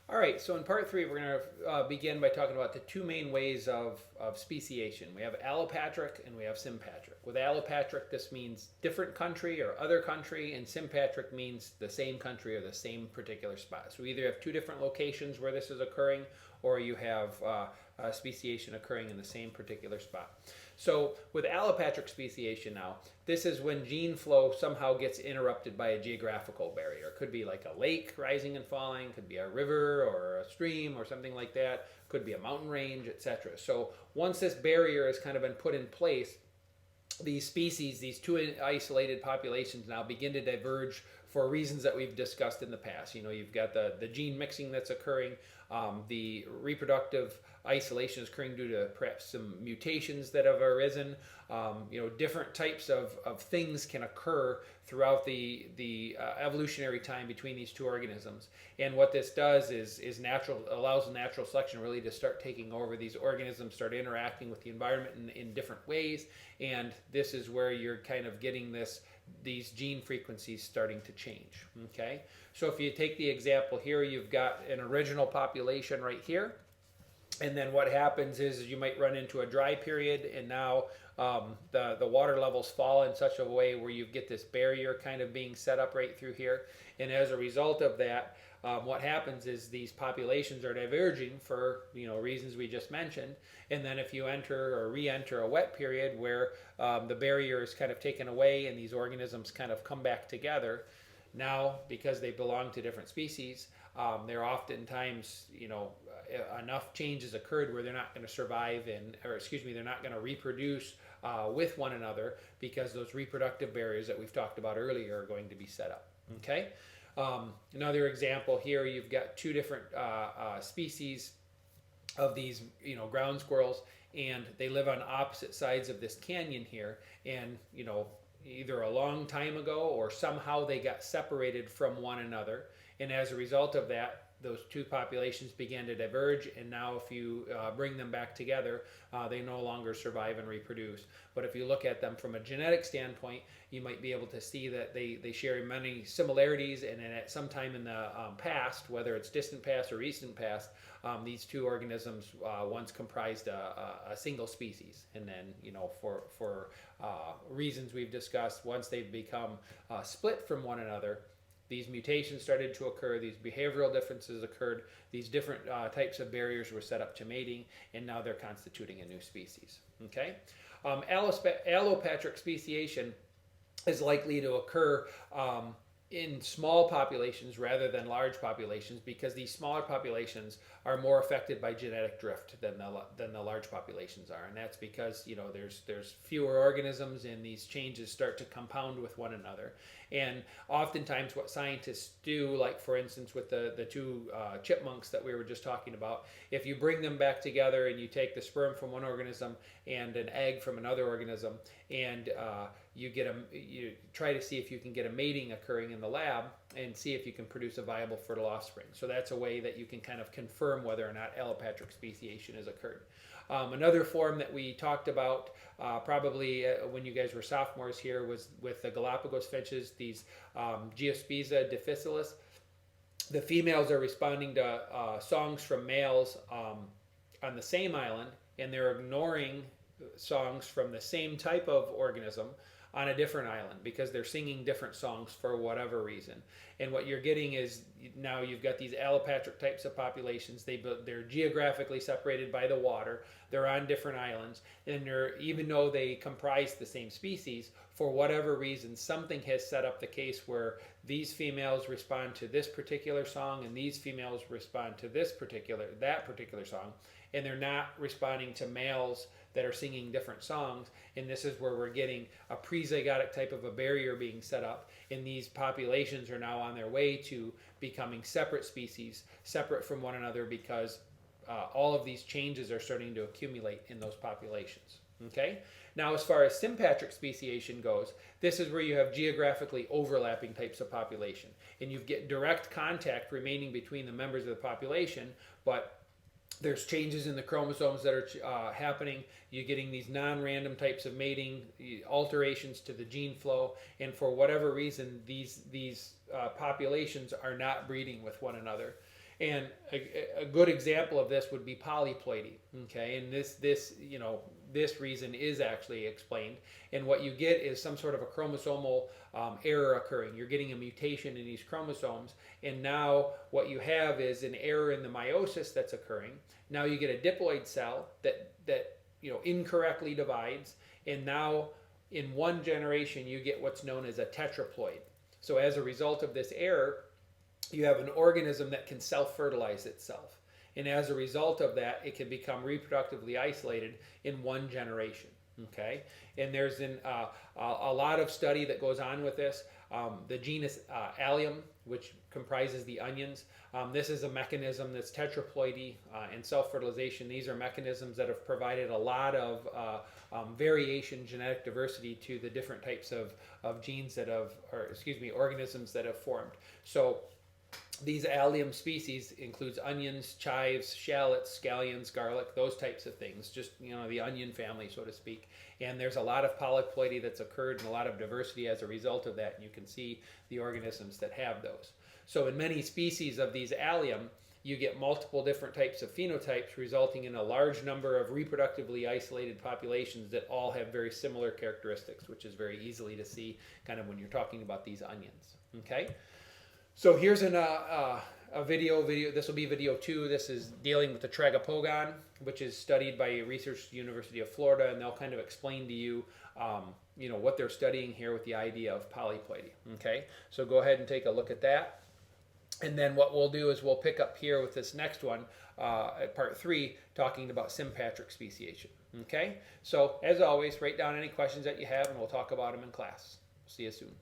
All right, so in part three, we're going to begin by talking about the two main ways of speciation. We have allopatric and we have sympatric. With allopatric, this means different country or other country, and sympatric means the same country or the same particular spot. So we either have two different locations where this is occurring, or you have speciation occurring in the same particular spot. So with allopatric speciation now, this is when gene flow somehow gets interrupted by a geographical barrier. It could be like a lake rising and falling, could be a river or a stream or something like that, could be a mountain range, etc. So once this barrier has kind of been put in place, these species, these two isolated populations now begin to diverge for reasons that we've discussed in the past. You know, you've got the gene mixing that's occurring, the reproductive isolation is occurring due to perhaps some mutations that have arisen. Different types of things can occur throughout the evolutionary time between these two organisms. And what this does is allows natural selection really to start taking over. These organisms start interacting with the environment in different ways, and this is where you're kind of getting these gene frequencies starting to change. Okay, so if you take the example here, you've got an original population right here, and then what happens is you might run into a dry period, and now the water levels fall in such a way where you get this barrier kind of being set up right through here, and as a result of that, what happens is these populations are diverging for reasons we just mentioned, and then if you enter or re-enter a wet period where the barrier is kind of taken away and these organisms kind of come back together, now because they belong to different species, they're oftentimes enough changes occurred where they're not going to survive they're not going to reproduce with one another because those reproductive barriers that we've talked about earlier are going to be set up. Okay. Another example here, you've got two different species of these ground squirrels, and they live on opposite sides of this canyon here, and either a long time ago or somehow they got separated from one another, and as a result of that, those two populations began to diverge, and now if you bring them back together, they no longer survive and reproduce. But if you look at them from a genetic standpoint, you might be able to see that they share many similarities, and then at some time in the past, whether it's distant past or recent past, these two organisms once comprised a single species, and then for reasons we've discussed, once they've become split from one another, these mutations started to occur, these behavioral differences occurred, these different types of barriers were set up to mating, and now they're constituting a new species. Okay, allopatric speciation is likely to occur in small populations rather than large populations, because these smaller populations are more affected by genetic drift than the large populations are, and that's because there's fewer organisms and these changes start to compound with one another. And oftentimes what scientists do, like for instance with the two chipmunks that we were just talking about, if you bring them back together and you take the sperm from one organism and an egg from another organism, and you try to see if you can get a mating occurring in the lab and see if you can produce a viable fertile offspring. So that's a way that you can kind of confirm whether or not allopatric speciation has occurred. Another form that we talked about probably when you guys were sophomores here was with the Galapagos finches, these Geospiza difficilis. The females are responding to songs from males on the same island, and they're ignoring songs from the same type of organism on a different island because they're singing different songs for whatever reason. And what you're getting is now you've got these allopatric types of populations. They're geographically separated by the water. They're on different islands, and even though they comprise the same species, for whatever reason, something has set up the case where these females respond to this particular song and these females respond to that particular song, and they're not responding to males that are singing different songs, and this is where we're getting a prezygotic type of a barrier being set up, and these populations are now on their way to becoming separate species, separate from one another, because all of these changes are starting to accumulate in those populations. Okay? Now, as far as sympatric speciation goes, this is where you have geographically overlapping types of population, and you get direct contact remaining between the members of the population, but there's changes in the chromosomes that are happening. You're getting these non-random types of mating, alterations to the gene flow, and for whatever reason, these populations are not breeding with one another. And a good example of this would be polyploidy. Okay, and this reason is actually explained. And what you get is some sort of a chromosomal error occurring. You're getting a mutation in these chromosomes, and now what you have is an error in the meiosis that's occurring. Now you get a diploid cell that incorrectly divides, and now in one generation you get what's known as a tetraploid. So as a result of this error, you have an organism that can self-fertilize itself. And as a result of that, it can become reproductively isolated in one generation. Okay, and there's a lot of study that goes on with this. The genus Allium, which comprises the onions, this is a mechanism that's tetraploidy and self-fertilization. These are mechanisms that have provided a lot of variation, genetic diversity to the different types of genes that have, organisms that have formed. So these allium species includes onions, chives, shallots, scallions, garlic, those types of things, just the onion family, so to speak. And there's a lot of polyploidy that's occurred and a lot of diversity as a result of that, and you can see the organisms that have those. So in many species of these allium, you get multiple different types of phenotypes, resulting in a large number of reproductively isolated populations that all have very similar characteristics, which is very easily to see kind of when you're talking about these onions. Okay. So here's a video. This will be video 2. This is dealing with the Tragopogon, which is studied by research at the University of Florida, and they'll kind of explain to you, what they're studying here with the idea of polyploidy. Okay, so go ahead and take a look at that. And then what we'll do is we'll pick up here with this next one at part 3, talking about sympatric speciation. Okay, so as always, write down any questions that you have, and we'll talk about them in class. See you soon.